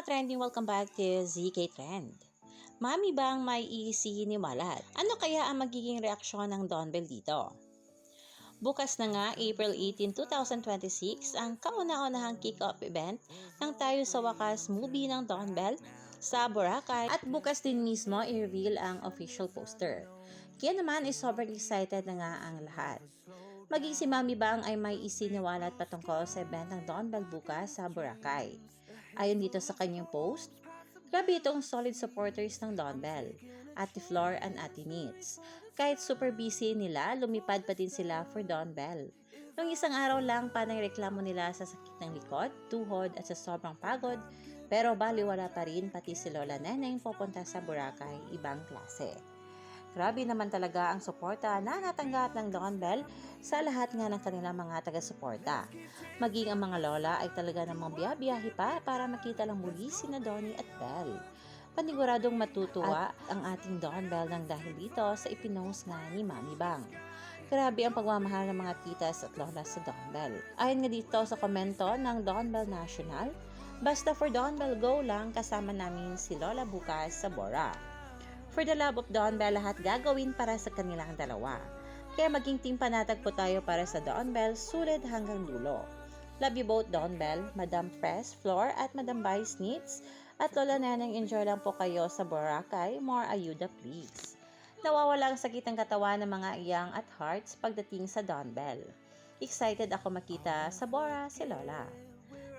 ka-trending, welcome back to ZK Trend. Mami bang may isiniwalat? Ano kaya ang magiging reaksyon ng Don Bell dito? Bukas na nga, April 18, 2026, ang kauna-unahang kick-off event ng Tayo sa Wakas movie ng Don Bell sa Boracay at bukas din mismo i-reveal ang official poster. Kaya naman ay sobrang excited na nga ang lahat. Maging si Mami Bang ay may isiniwalat patungkol sa event ng Don Bell bukas sa Boracay. Ayon dito sa kanyang post, grabe itong solid supporters ng Don Bell, Ate Flor and Ate Nits. Kahit super busy nila, lumipad pa din sila for Don Bell. Nung isang araw lang, panay reklamo nila sa sakit ng likod, tuhod at sa sobrang pagod, pero baliwala pa rin pati si Lola Neneng pupunta sa Boracay, ibang klase. Grabe naman talaga ang suporta na natanggap ng Don Bell sa lahat nga ng kanilang mga taga-suporta. Maging ang mga lola ay talaga namang biyabiyahe pa para makita lang muli sina Donnie at Bell. Paniguradong matutuwa ang ating Don Bell nang dahil dito sa ipinost nga ni Mami Bang. Grabe ang pagmamahal ng mga titas at lola sa Don Bell. Ayon nga dito sa komento ng Don Bell National, basta for Don Bell go lang, kasama namin si Lola bukas sa Bora. For the love of Don Bell, lahat gagawin para sa kanilang dalawa. Kaya maging team panatag po tayo para sa Don Bell, sulit hanggang dulo. Love you both, Don Bell, Madam Press, Flor, at Madam Vice Needs. At Lola Neneng, enjoy lang po kayo sa Boracay. More ayuda, please. Nawawala ang sakit ng katawan ng mga iyang at hearts pagdating sa Don Bell. Excited ako makita sa Bora si Lola.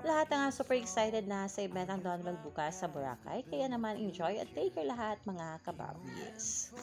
Lahat nga super excited na sa event ng Don Bell bukas sa Boracay, kaya naman enjoy at take care lahat mga kabawis.